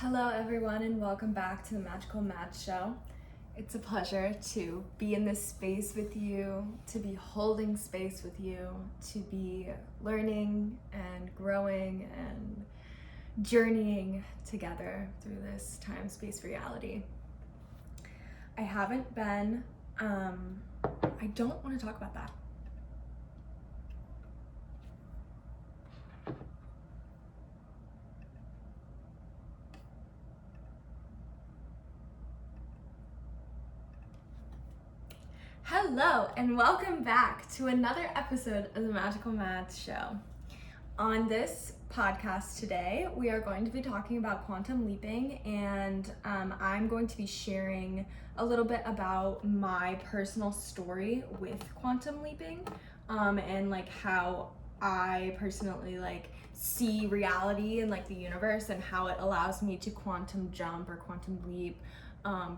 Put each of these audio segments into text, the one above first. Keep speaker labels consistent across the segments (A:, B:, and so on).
A: Hello everyone and welcome back to the Magical Mad Show. It's a pleasure to be in this space with you, to be holding space with you, to be learning and growing and journeying together through this time-space reality. I haven't been, I don't want to talk about that. Hello and welcome back to another episode of the Magical Math Show. On this podcast today, we are going to be talking about quantum leaping, and I'm going to be sharing a little bit about my personal story with quantum leaping and like how I personally see reality and the universe and how it allows me to quantum jump or quantum leap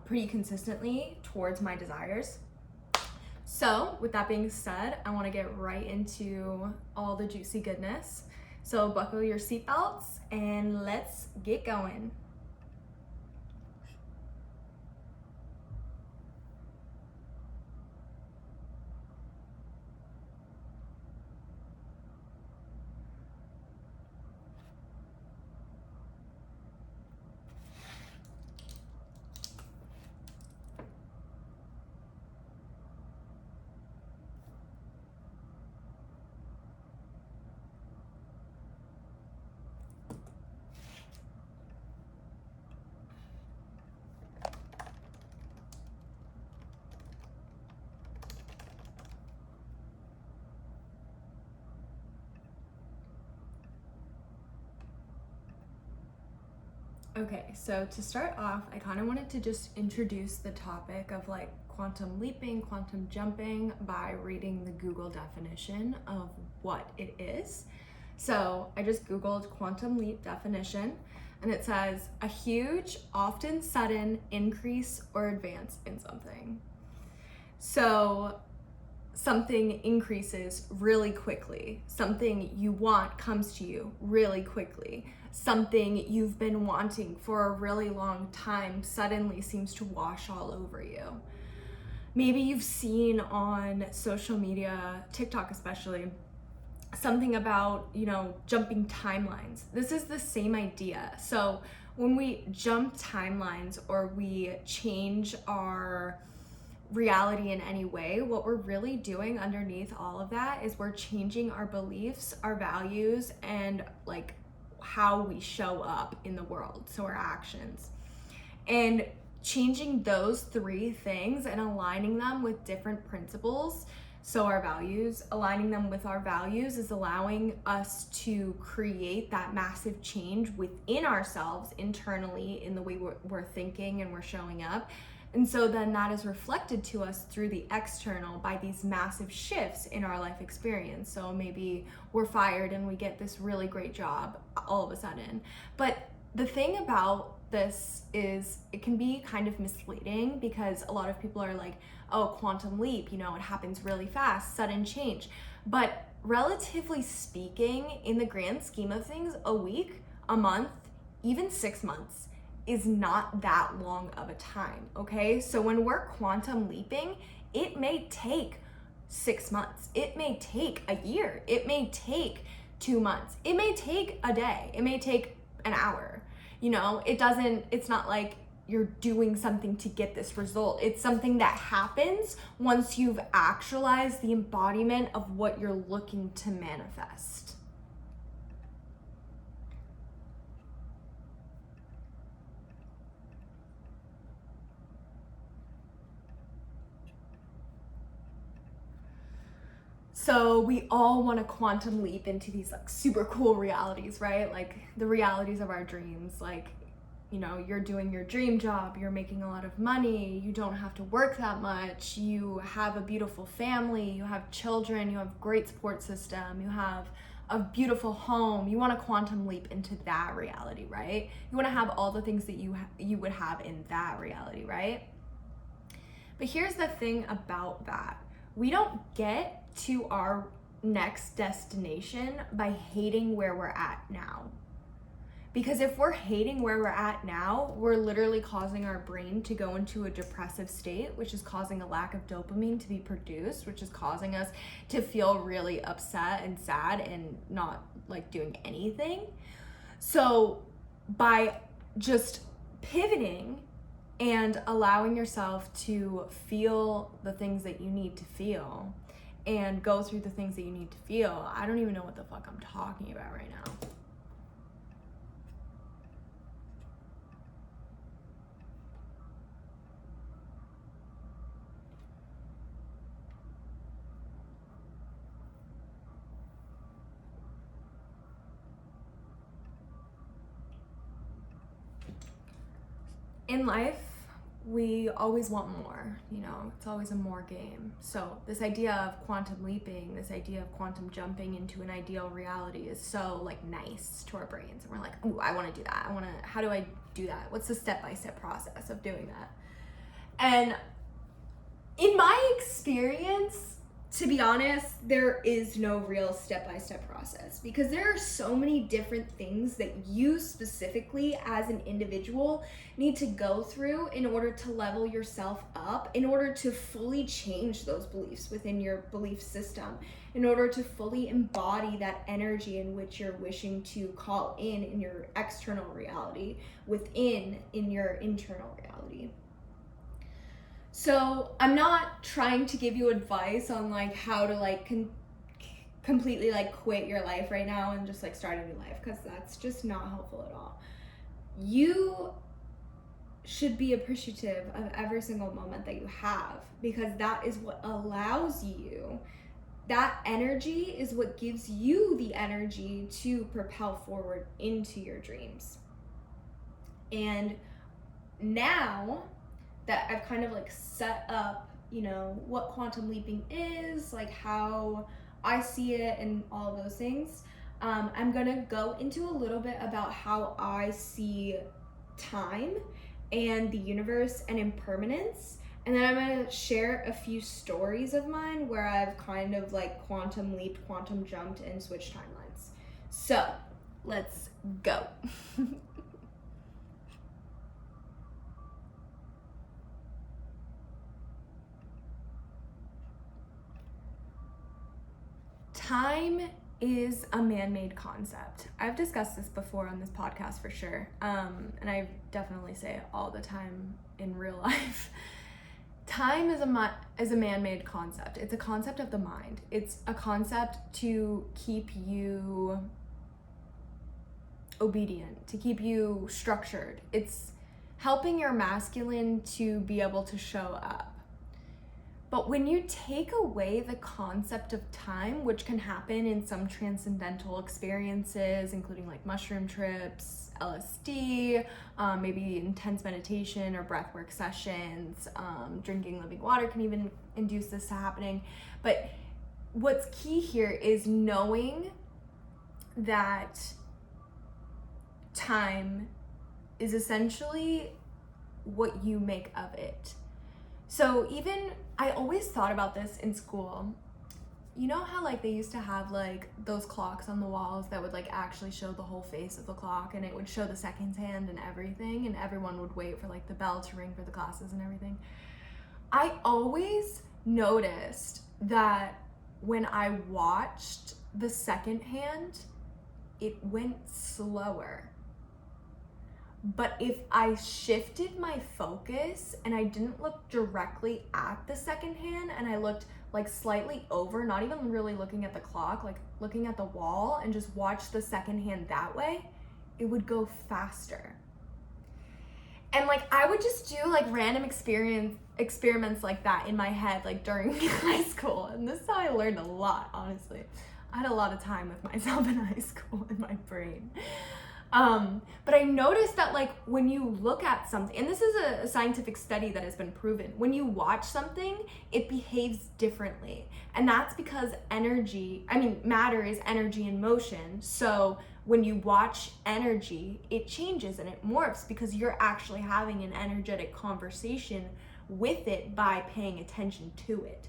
A: pretty consistently towards my desires. So with that being said, I want to get right into all the juicy goodness. So buckle your seatbelts and let's get going. Okay, so to start off, I kind of wanted to just introduce the topic of quantum leaping, quantum jumping by reading the Google definition of what it is. So I just Googled quantum leap definition, and it says a huge, often sudden increase or advance in something. So something increases really quickly. Something you want comes to you really quickly. Something you've been wanting for a really long time suddenly seems to wash all over you. Maybe you've seen on social media, TikTok especially, something about, jumping timelines. This is the same idea. So when we jump timelines or we change our reality in any way, what we're really doing underneath all of that is we're changing our beliefs, our values, and how we show up in the world, so our actions. And changing those three things and aligning them with different principles, so our values, aligning them with our values is allowing us to create that massive change within ourselves internally in the way we're thinking and we're showing up. And so then that is reflected to us through the external by these massive shifts in our life experience. So maybe we're fired and we get this really great job all of a sudden. But the thing about this is it can be kind of misleading because a lot of people are like, oh, quantum leap, it happens really fast, sudden change. But relatively speaking, in the grand scheme of things, a week, a month, even 6 months is not that long of a time, okay? So when we're quantum leaping, it may take 6 months, it may take a year, it may take 2 months, it may take a day, it may take an hour. It's not like you're doing something to get this result. It's something that happens once you've actualized the embodiment of what you're looking to manifest. So we all want to quantum leap into these super cool realities, right? The realities of our dreams, you're doing your dream job, you're making a lot of money, you don't have to work that much, you have a beautiful family, you have children, you have great support system, you have a beautiful home. You want to quantum leap into that reality, right? You want to have all the things that you would have in that reality, right? But here's the thing about that. We don't get to our next destination by hating where we're at now. Because if we're hating where we're at now, we're literally causing our brain to go into a depressive state, which is causing a lack of dopamine to be produced, which is causing us to feel really upset and sad and not like doing anything. So by just pivoting and allowing yourself to feel the things that you need to feel and go through the things that you need to feel, I don't even know what the fuck I'm talking about right now. In life, we always want more, you know, it's always a more game. So this idea of quantum leaping, this idea of quantum jumping into an ideal reality is so like nice to our brains. And we're like, ooh, I want to do that. How do I do that? What's the step-by-step process of doing that? And in my experience, to be honest, there is no real step-by-step process, because there are so many different things that you specifically as an individual need to go through in order to level yourself up, in order to fully change those beliefs within your belief system, in order to fully embody that energy in which you're wishing to call in your external reality in your internal reality. So I'm not trying to give you advice on like how to like completely like quit your life right now and just like start a new life, because that's just not helpful at all. You should be appreciative of every single moment that you have, because that is what allows you, that energy is what gives you the energy to propel forward into your dreams. And now that I've kind of like set up, you know, what quantum leaping is, like how I see it and all of those things, I'm gonna go into a little bit about how I see time and the universe and impermanence. And then I'm gonna share a few stories of mine where I've kind of like quantum leaped, quantum jumped, and switched timelines. So let's go. Time is a man-made concept. I've discussed this before on this podcast for sure, and I definitely say it all the time in real life. Time is a man-made concept. It's a concept of the mind. It's a concept to keep you obedient, to keep you structured. It's helping your masculine to be able to show up. But when you take away the concept of time, which can happen in some transcendental experiences, including like mushroom trips, LSD, maybe intense meditation or breathwork sessions, drinking living water can even induce this to happening. But what's key here is knowing that time is essentially what you make of it. So even, I always thought about this in school. You know how like they used to have like those clocks on the walls that would like actually show the whole face of the clock, and it would show the seconds hand and everything, and everyone would wait for like the bell to ring for the classes and everything. I always noticed that when I watched the second hand, it went slower. But if I shifted my focus and I didn't look directly at the second hand, and I looked like slightly over, not even really looking at the clock, like looking at the wall, and just watched the second hand that way, it would go faster. And like I would just do like random experiments like that in my head, like during high school. And this is how I learned a lot, honestly. I had a lot of time with myself in high school in my brain. But I noticed that like when you look at something, and this is a scientific study that has been proven, when you watch something, it behaves differently. And that's because matter is energy in motion. So when you watch energy, it changes and it morphs because you're actually having an energetic conversation with it by paying attention to it.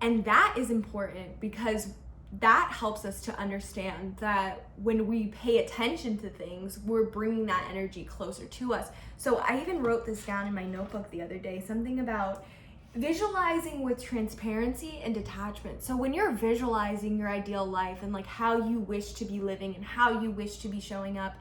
A: And that is important because that helps us to understand that when we pay attention to things, we're bringing that energy closer to us. So I even wrote this down in my notebook the other day, something about visualizing with transparency and detachment. So when you're visualizing your ideal life and like how you wish to be living and how you wish to be showing up,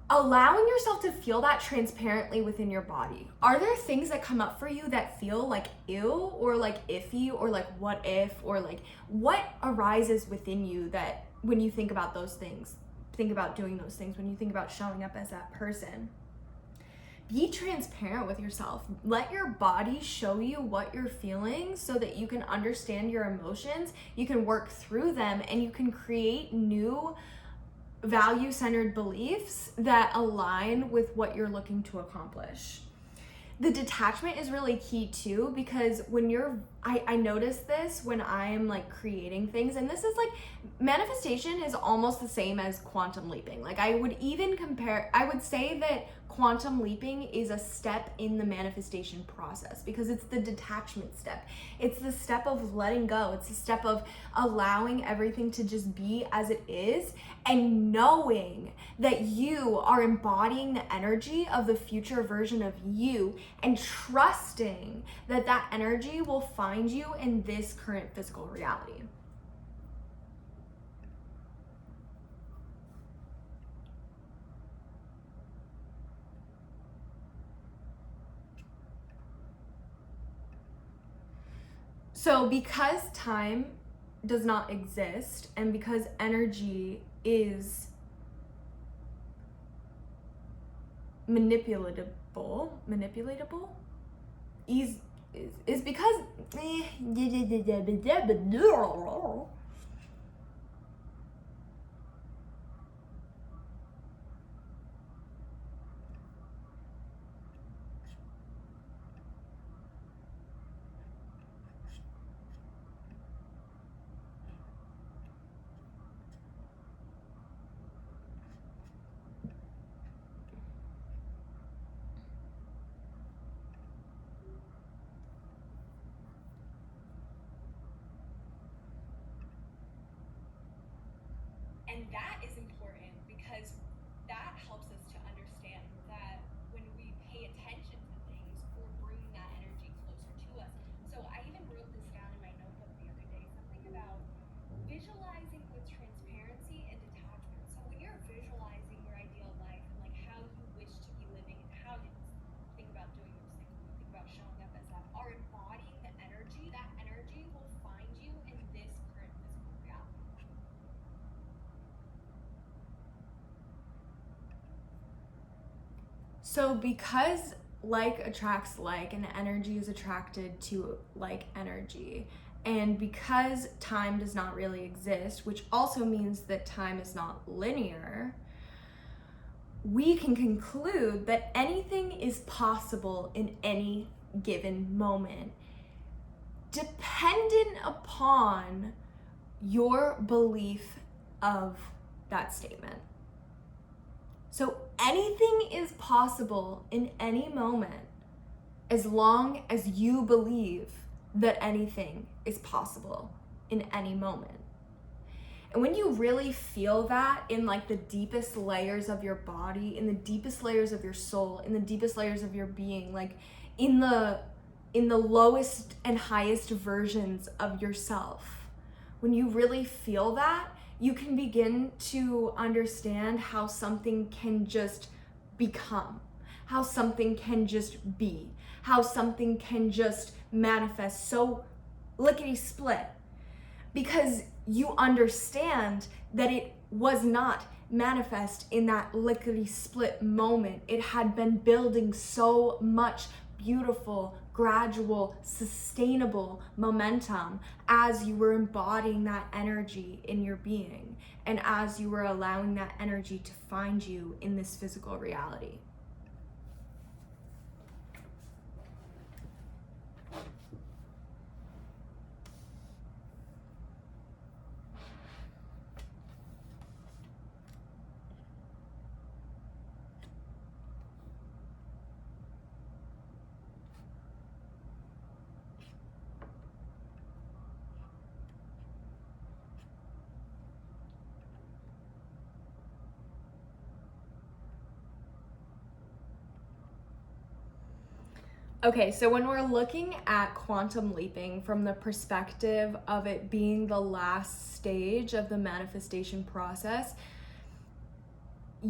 A: allowing yourself to feel that transparently within your body. Are there things that come up for you that feel like ew or like iffy or like what if, or like what arises within you that when you think about those things, think about doing those things, when you think about showing up as that person? Be transparent with yourself. Let your body show you what you're feeling so that you can understand your emotions, you can work through them, and you can create new value-centered beliefs that align with what you're looking to accomplish. The detachment is really key too, because when I notice this when I'm like creating things, and this is like, manifestation is almost the same as quantum leaping. Like I would say that quantum leaping is a step in the manifestation process because it's the detachment step. It's the step of letting go. It's the step of allowing everything to just be as it is and knowing that you are embodying the energy of the future version of you and trusting that that energy will find you in this current physical reality. So because time does not exist and because energy is manipulatable is because and that is important because that helps us to understand that when we pay attention to things, we're bringing that energy closer to us. So I even wrote this down in my notebook the other day, something about visualizing with transparency and detachment. So when you're visualizing your ideal life and like how you wish to be living and how you think about doing those things, when you think about showing up as that, are embodying the energy, that energy will find you in this current physical reality. So because like attracts like and energy is attracted to like energy, and because time does not really exist, which also means that time is not linear, we can conclude that anything is possible in any given moment, dependent upon your belief of that statement. So anything is possible in any moment as long as you believe that anything is possible in any moment. And when you really feel that in like the deepest layers of your body, in the deepest layers of your soul, in the deepest layers of your being, like in the lowest and highest versions of yourself, when you really feel that, you can begin to understand how something can just become, how something can just be, how something can just manifest so lickety split, because you understand that it was not manifest in that lickety split moment. It had been building so much beautiful, gradual, sustainable momentum as you were embodying that energy in your being and as you were allowing that energy to find you in this physical reality. Okay, so when we're looking at quantum leaping from the perspective of it being the last stage of the manifestation process,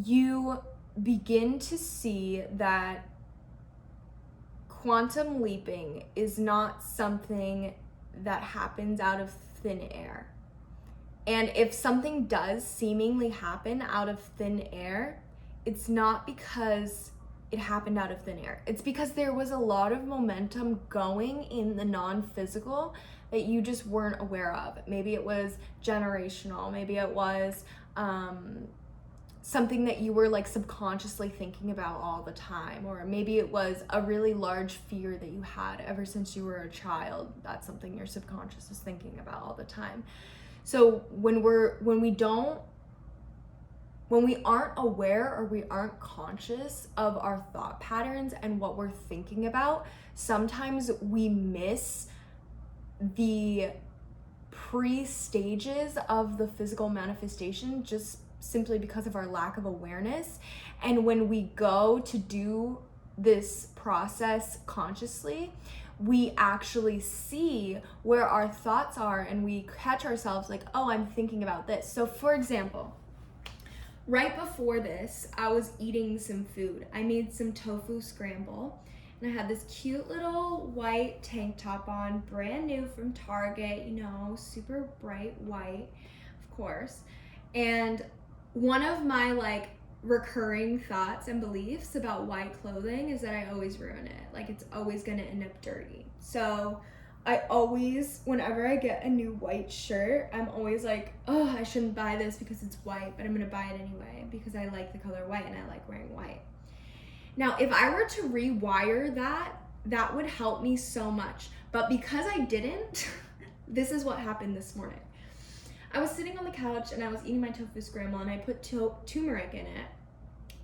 A: you begin to see that quantum leaping is not something that happens out of thin air. And if something does seemingly happen out of thin air, it's not because it happened out of thin air. It's because there was a lot of momentum going in the non-physical that you just weren't aware of. Maybe it was generational, maybe it was something that you were like subconsciously thinking about all the time, or maybe it was a really large fear that you had ever since you were a child. That's something your subconscious is thinking about all the time. So when we aren't aware or we aren't conscious of our thought patterns and what we're thinking about, sometimes we miss the pre-stages of the physical manifestation just simply because of our lack of awareness. And when we go to do this process consciously, we actually see where our thoughts are and we catch ourselves like, oh, I'm thinking about this. So for example, right before this, I was eating some food. I made some tofu scramble, and I had this cute little white tank top on, brand new from Target, super bright white, of course. And one of my like recurring thoughts and beliefs about white clothing is that I always ruin it. Like it's always gonna end up dirty. So I always, whenever I get a new white shirt, I'm always like, oh, I shouldn't buy this because it's white, but I'm gonna buy it anyway because I like the color white and I like wearing white. Now, if I were to rewire that would help me so much. But because I didn't, this is what happened this morning. I was sitting on the couch and I was eating my tofu scramble and I put turmeric in it.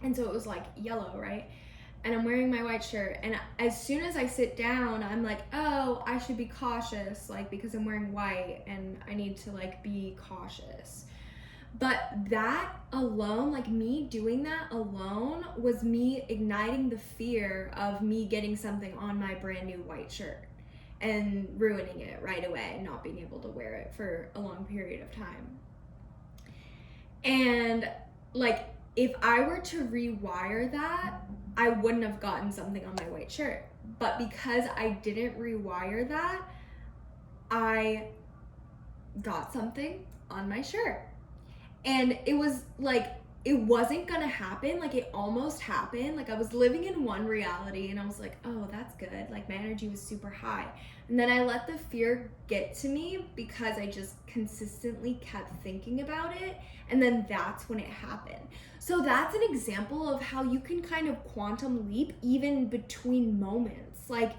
A: And so it was like yellow, right? And I'm wearing my white shirt, and as soon as I sit down, I'm like, oh, I should be cautious, like, because I'm wearing white and I need to like be cautious. But that alone, like me doing that alone, was me igniting the fear of me getting something on my brand new white shirt and ruining it right away and not being able to wear it for a long period of time. And like, if I were to rewire that, I wouldn't have gotten something on my white shirt. But because I didn't rewire that, I got something on my shirt. And it was like, it wasn't gonna happen. Like it almost happened. Like I was living in one reality and I was like, oh, that's good. Like my energy was super high. And then I let the fear get to me because I just consistently kept thinking about it. And then that's when it happened. So that's an example of how you can kind of quantum leap even between moments. Like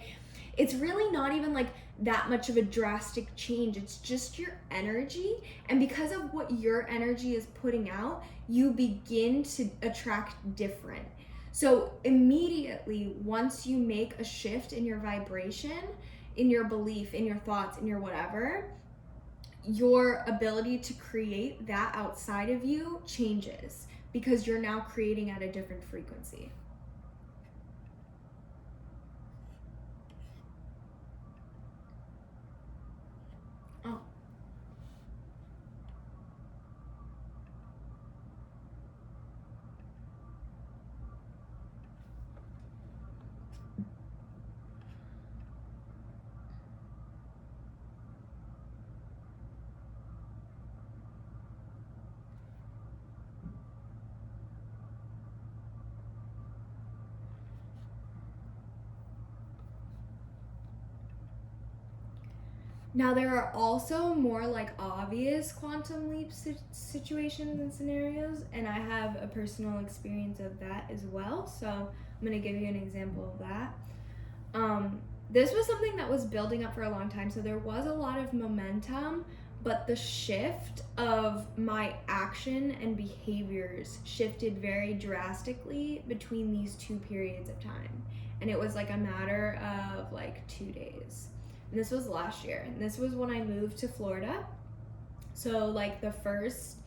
A: it's really not even like that much of a drastic change. It's just your energy. And because of what your energy is putting out, you begin to attract different. So immediately, once you make a shift in your vibration, in your belief, in your thoughts, in your whatever, your ability to create that outside of you changes because you're now creating at a different frequency. Oh. Now, there are also more like obvious quantum leap situations and scenarios, and I have a personal experience of that as well. So I'm going to give you an example of that. This was something that was building up for a long time, so there was a lot of momentum, but the shift of my action and behaviors shifted very drastically between these two periods of time. And it was like a matter of like 2 days. And this was last year, and this was when I moved to Florida. So like the first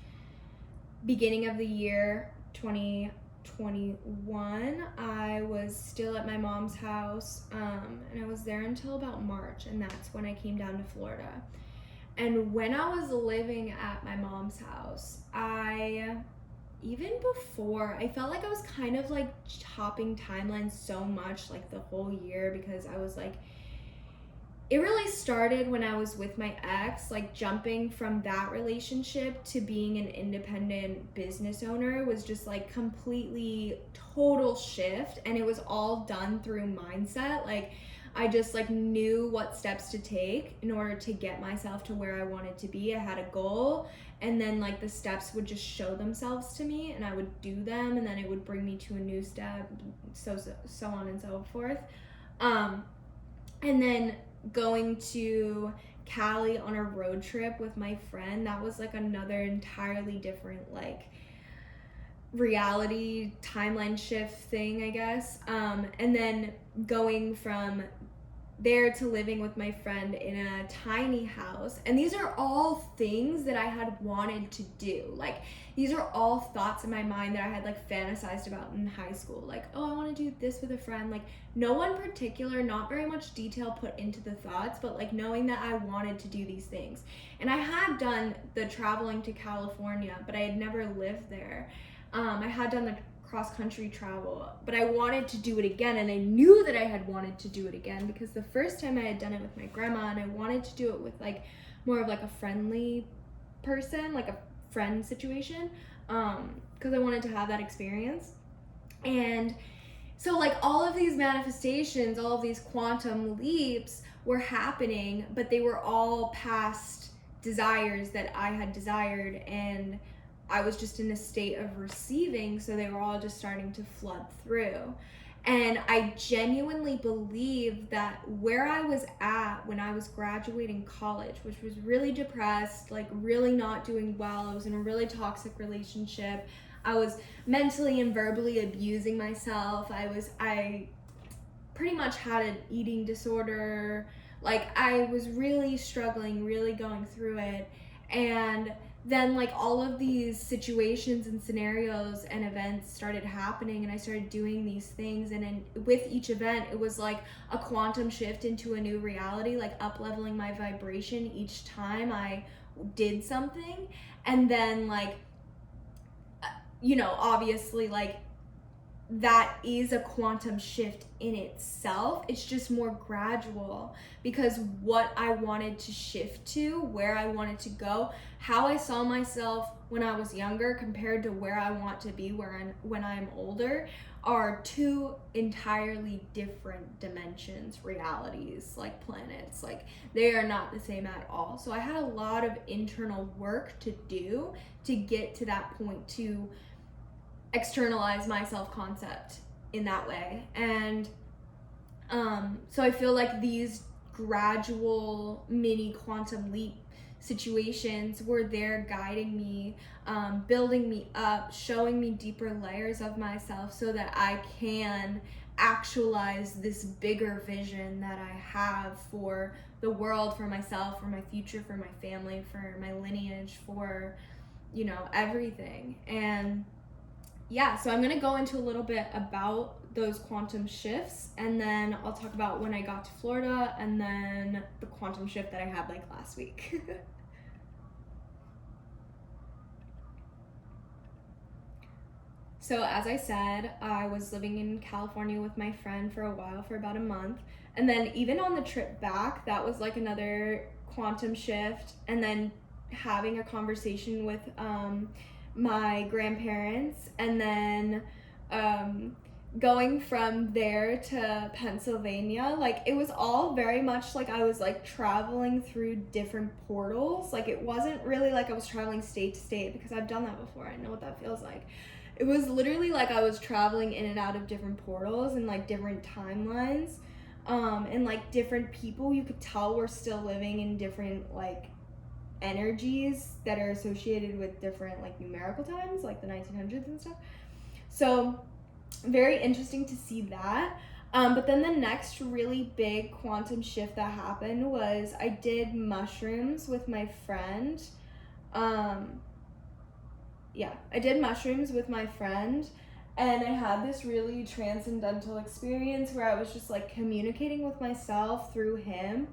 A: beginning of the year 2020, 21, I was still at my mom's house, and I was there until about March, and that's when I came down to Florida. And when I was living at my mom's house, even before, I felt like I was kind of like hopping timelines so much, like the whole year, because I was like, it really started when I was with my ex, like jumping from that relationship to being an independent business owner was just like completely total shift. And it was all done through mindset. Like I just like knew what steps to take in order to get myself to where I wanted to be. I had a goal, and then like the steps would just show themselves to me, and I would do them, and then it would bring me to a new step, so on and so forth. And then going to Cali on a road trip with my friend, that was like another entirely different like reality timeline shift thing, I guess. And then going from there to living with my friend in a tiny house. And these are all things that I had wanted to do. Like these are all thoughts in my mind that I had like fantasized about in high school. Like, oh, I want to do this with a friend. Like no one particular, not very much detail put into the thoughts, but like knowing that I wanted to do these things. And I had done the traveling to California, but I had never lived there. I had done the cross-country travel, but I wanted to do it again, and I knew that I had wanted to do it again because the first time I had done it with my grandma, and I wanted to do it with like more of like a friendly person, like a friend situation, because I wanted to have that experience. And so like all of these manifestations, all of these quantum leaps were happening, but they were all past desires that I had desired, and I was just in a state of receiving, so they were all just starting to flood through. And I genuinely believe that where I was at when I was graduating college, which was really depressed, like really not doing well, I was in a really toxic relationship, I was mentally and verbally abusing myself, I pretty much had an eating disorder, like I was really struggling, really going through it. And then like all of these situations and scenarios and events started happening, and I started doing these things, and with each event it was like a quantum shift into a new reality, like up leveling my vibration each time I did something. And then like obviously like that is a quantum shift in itself. It's just more gradual because what I wanted to shift to, where I wanted to go, how I saw myself when I was younger compared to where I want to be when I'm older are two entirely different dimensions, realities, like planets. Like they are not the same at all. So I had a lot of internal work to do to get to that point, to externalize my self-concept in that way. And so I feel like these gradual mini quantum leap situations were there guiding me, building me up, showing me deeper layers of myself so that I can actualize this bigger vision that I have for the world, for myself, for my future, for my family, for my lineage, for everything. And yeah, so I'm going to go into a little bit about those quantum shifts, and then I'll talk about when I got to Florida, and then the quantum shift that I had like last week. So as I said, I was living in California with my friend for a while, for about a month, and then even on the trip back, that was like another quantum shift. And then having a conversation with my grandparents, and then going from there to Pennsylvania, like it was all very much like I was like traveling through different portals. Like it wasn't really like I was traveling state to state, because I've done that before, I know what that feels like. It was literally like I was traveling in and out of different portals and like different timelines, and like different people, you could tell were still living in different like energies that are associated with different like numerical times, like the 1900s and stuff. So very interesting to see that. But then the next really big quantum shift that happened was I did mushrooms with my friend. I did mushrooms with my friend, And I had this really transcendental experience where I was just like communicating with myself through him.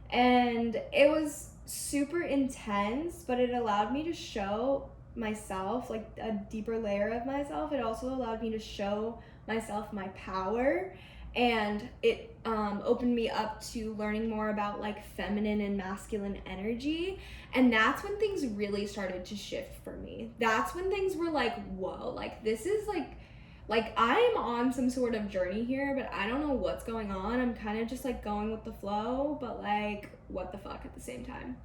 A: And it was super intense, but it allowed me to show myself, like a deeper layer of myself. It also allowed me to show myself my power. And it opened me up to learning more about like feminine and masculine energy. And that's when things really started to shift for me. That's when things were like, whoa, like this is like I'm on some sort of journey here, but I don't know what's going on. I'm kind of just like going with the flow, but like what the fuck at the same time.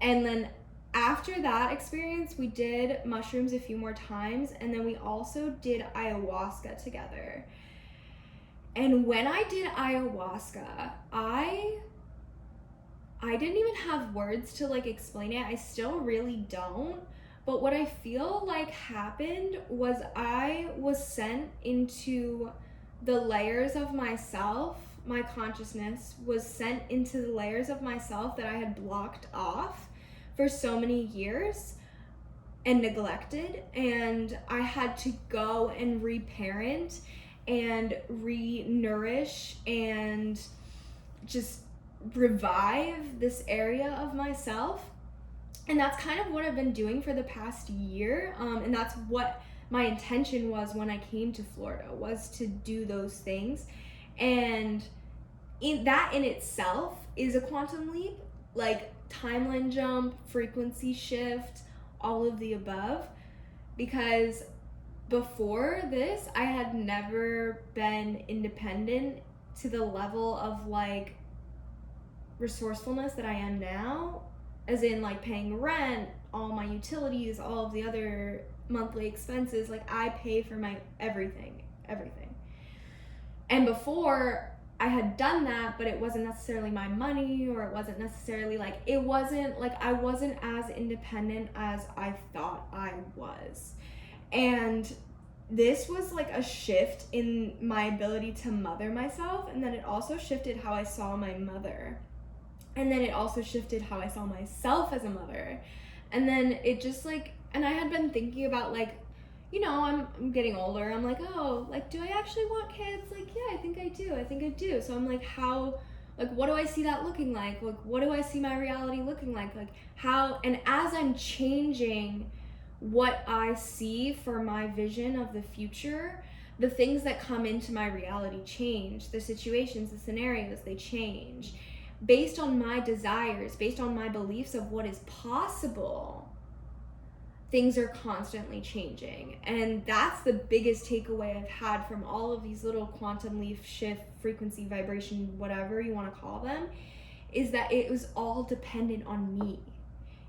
A: And then after that experience, we did mushrooms a few more times, and then we also did ayahuasca together. And when I did ayahuasca, I didn't even have words to like explain it. I still really don't. But what I feel like happened was I was sent into the layers of myself. My consciousness was sent into the layers of myself that I had blocked off for so many years and neglected. And I had to go and reparent and re-nourish and just revive this area of myself. And that's kind of what I've been doing for the past year. And that's what my intention was when I came to Florida, was to do those things. And that in itself is a quantum leap, like timeline jump, frequency shift, all of the above. Because before this, I had never been independent to the level of like resourcefulness that I am now, as in like paying rent, all my utilities, all of the other monthly expenses. Like I pay for my everything. And before I had done that, but it wasn't necessarily my money, or it wasn't necessarily like, it wasn't like I wasn't as independent as I thought I was. And this was like a shift in my ability to mother myself, and then it also shifted how I saw my mother. And then it also shifted how I saw myself as a mother. And then it just like, and I had been thinking about like, you know, I'm getting older. I'm like, oh, like, do I actually want kids? Like, yeah, I think I do. So I'm like, how, like, what do I see that looking like? Like, what do I see my reality looking like? Like, how, and as I'm changing what I see for my vision of the future, the things that come into my reality change. The situations, the scenarios, they change. Based on my desires, based on my beliefs of what is possible, things are constantly changing. And that's the biggest takeaway I've had from all of these little quantum leap shift, frequency, vibration, whatever you want to call them, is that it was all dependent on me.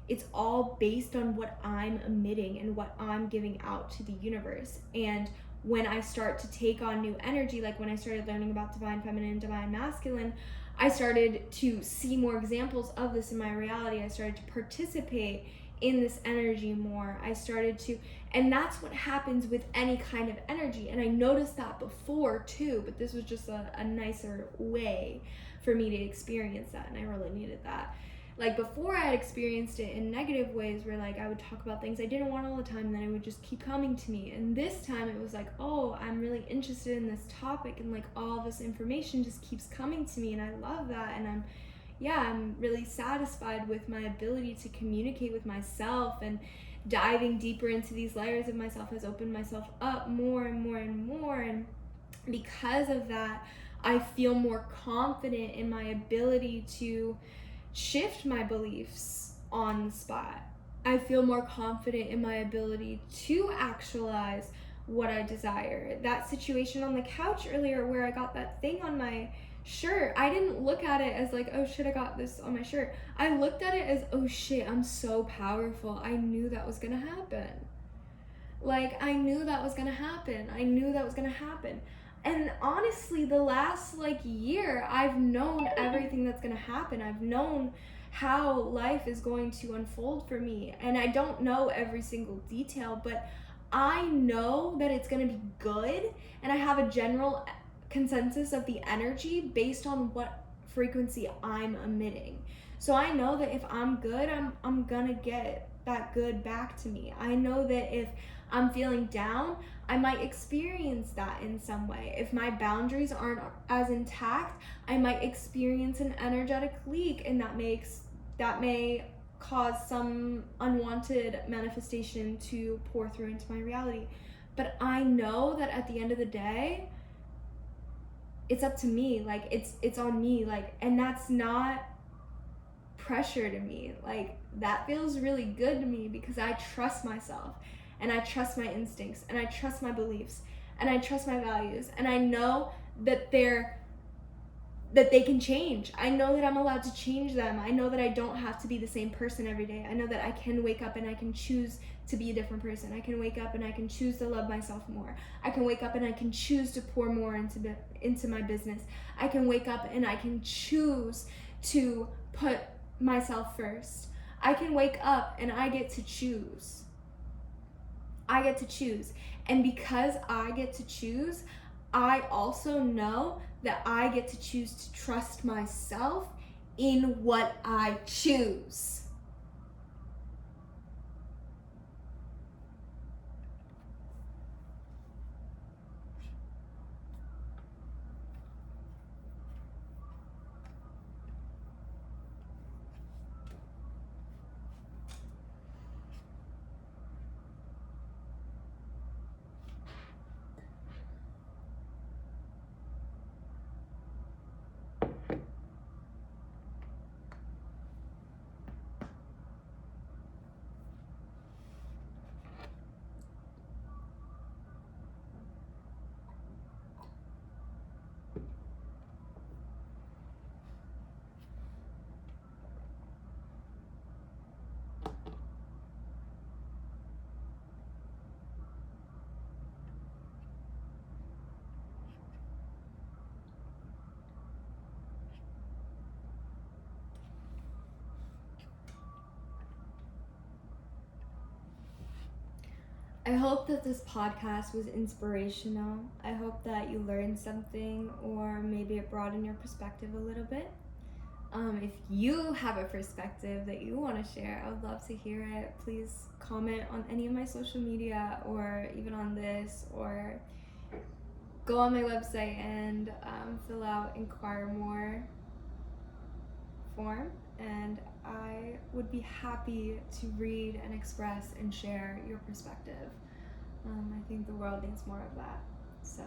A: It's all based on what I'm emitting and what I'm giving out to the universe. And when I start to take on new energy, like when I started learning about divine feminine and divine masculine, I started to see more examples of this in my reality. I started to participate in this energy more. I started to, and that's what happens with any kind of energy. And I noticed that before too, but this was just a nicer way for me to experience that. And I really needed that. Like before, I had experienced it in negative ways where like I would talk about things I didn't want all the time, and then it would just keep coming to me. And this time it was like, oh, I'm really interested in this topic, and like all this information just keeps coming to me, and I love that. And I'm really satisfied with my ability to communicate with myself, and diving deeper into these layers of myself has opened myself up more and more and more. And because of that, I feel more confident in my ability to shift my beliefs on the spot. I feel more confident in my ability to actualize what I desire. That situation on the couch earlier where I got that thing on my shirt, I didn't look at it as like, oh shit, I got this on my shirt. I looked at it as, oh shit, I'm so powerful. I knew that was gonna happen. Like, I knew that was gonna happen. And honestly, the last like year, I've known everything that's gonna happen. I've known how life is going to unfold for me. And I don't know every single detail, but I know that it's gonna be good. And I have a general consensus of the energy based on what frequency I'm emitting. So I know that if I'm good, I'm gonna get that good back to me. I know that if
B: I'm feeling down, I might experience that in some way. If my boundaries aren't as intact, I might experience an energetic leak, and that may cause some unwanted manifestation to pour through into my reality. But I know that at the end of the day, it's up to me. Like, it's on me. Like, and that's not pressure to me. Like, that feels really good to me because I trust myself, and I trust my instincts, and I trust my beliefs, and I trust my values, and I know that they can change. I know that I'm allowed to change them. I know that I don't have to be the same person every day. I know that I can wake up and I can choose to be a different person. I can wake up and I can choose to love myself more. I can wake up and I can choose to pour more into my business. I can wake up and I can choose to put myself first. I can wake up and I get to choose. I get to choose. And because I get to choose, I also know that I get to choose to trust myself in what I choose. I hope that this podcast was inspirational. I hope that you learned something, or maybe it broadened your perspective a little bit. If you have a perspective that you want to share, I would love to hear it. Please comment on any of my social media, or even on this, or go on my website and fill out Inquire More form, and I would be happy to read and express and share your perspective. I think the world needs more of that. So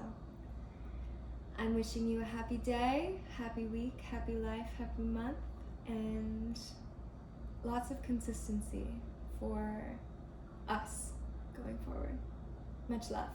B: I'm wishing you a happy day, happy week, happy life, happy month, and lots of consistency for us going forward. Much love.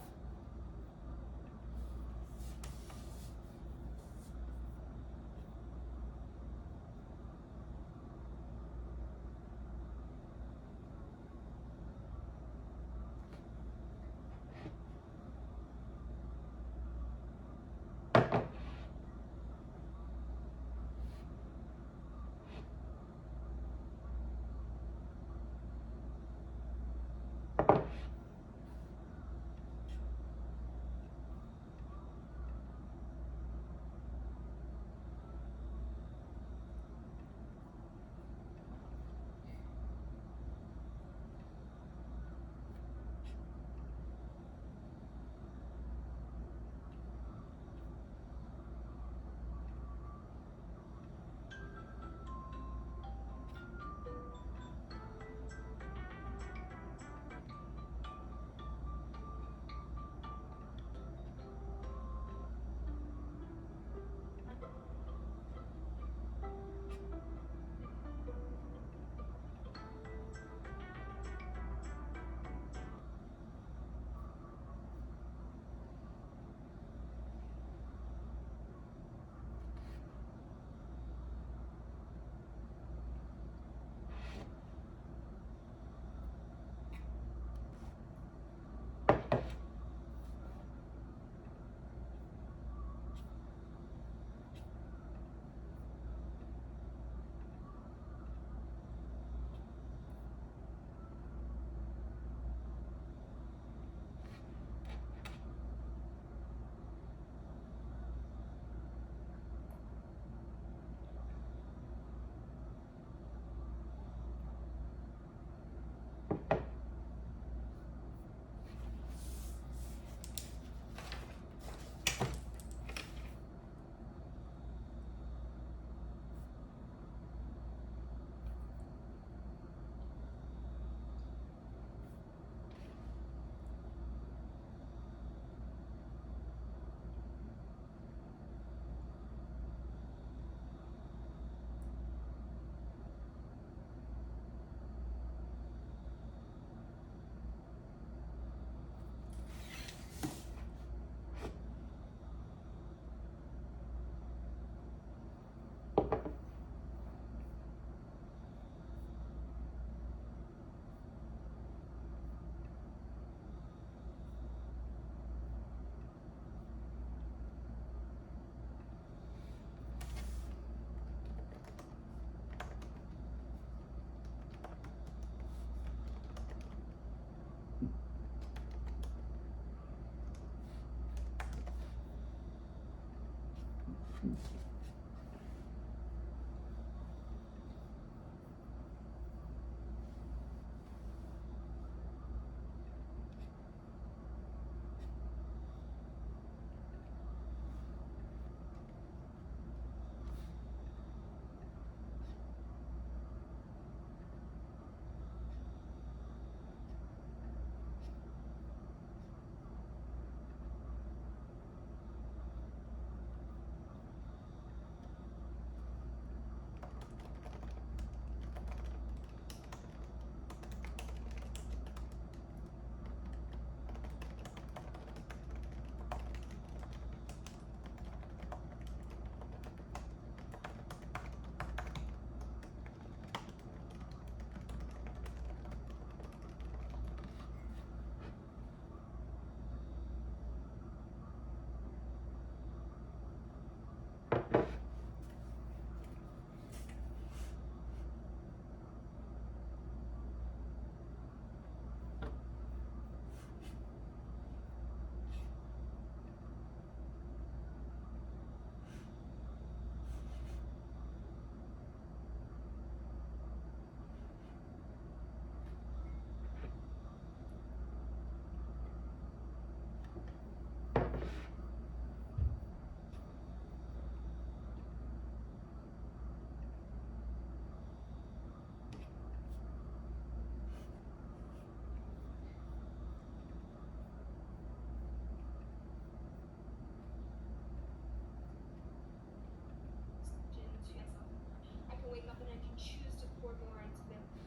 B: I can wake up and I can choose to pour more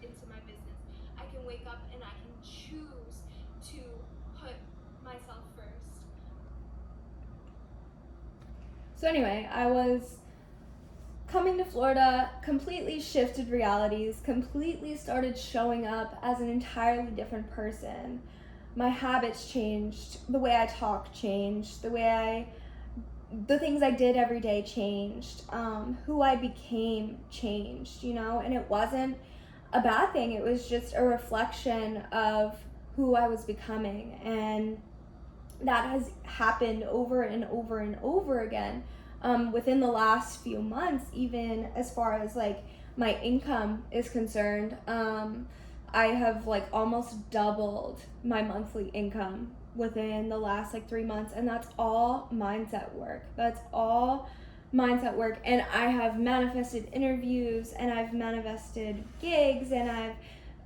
B: into my business. I can wake up and I can choose to put myself first. So anyway, I was coming to Florida, completely shifted realities, completely started showing up as an entirely different person. My habits changed, the way I talk changed, the things I did every day changed, who I became changed, and it wasn't a bad thing. It was just a reflection of who I was becoming, and that has happened over and over and over again within the last few months, even as far as like my income is concerned. I have like almost doubled my monthly income within the last like 3 months, and that's all mindset work. And I have manifested interviews, and I've manifested gigs, and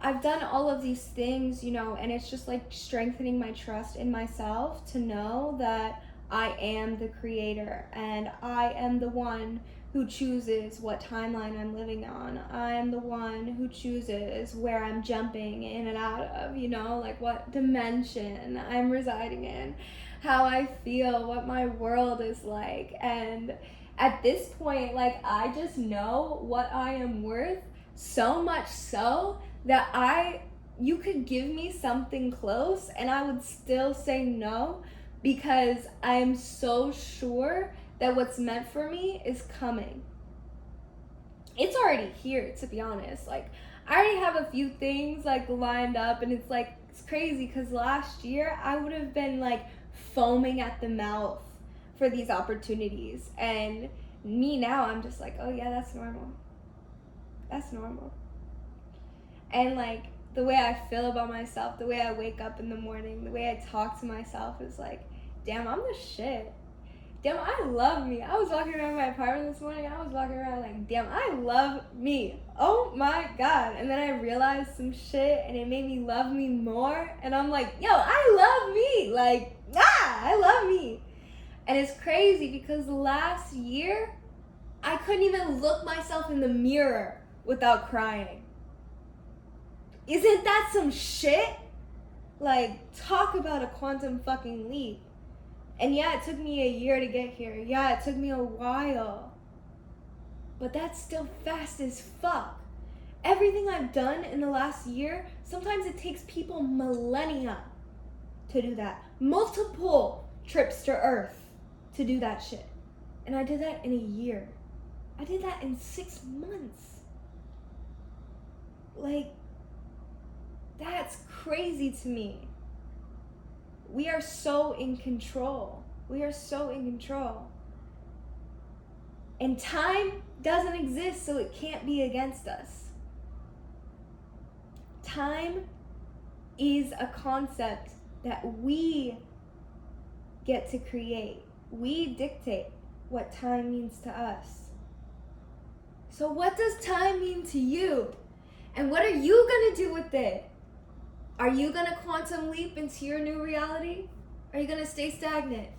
B: I've done all of these things, and it's just like strengthening my trust in myself to know that I am the creator, and I am the one who chooses what timeline I'm living on. I'm the one who chooses where I'm jumping in and out of, like what dimension I'm residing in, how I feel, what my world is like. And at this point, like, I just know what I am worth, so much so that you could give me something close and I would still say no, because I'm so sure that what's meant for me is coming. It's already here, to be honest. Like, I already have a few things like lined up, and it's like, it's crazy because last year I would have been like foaming at the mouth for these opportunities, and me now, I'm just like, oh yeah, that's normal. And like, the way I feel about myself, the way I wake up in the morning, the way I talk to myself is like, damn, I'm the shit. Damn, I love me. I was walking around my apartment this morning. I was walking around like, damn, I love me. Oh my God. And then I realized some shit, and it made me love me more. And I'm like, yo, I love me. Like, I love me. And it's crazy because last year, I couldn't even look myself in the mirror without crying. Isn't that some shit? Like, talk about a quantum fucking leap. And yeah, it took me a year to get here. Yeah, it took me a while. But that's still fast as fuck. Everything I've done in the last year, sometimes it takes people millennia to do that. Multiple trips to Earth to do that shit. And I did that in a year. I did that in 6 months. Like, that's crazy to me. We are so in control. And time doesn't exist, so it can't be against us. Time is a concept that we get to create. We dictate what time means to us. So what does time mean to you? And what are you gonna do with it? Are you gonna quantum leap into your new reality? Are you gonna stay stagnant?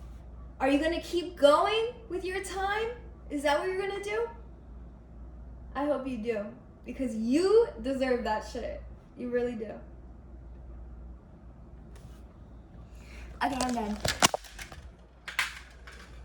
B: Are you gonna keep going with your time? Is that what you're gonna do? I hope you do, because you deserve that shit. You really do. Okay, I'm done.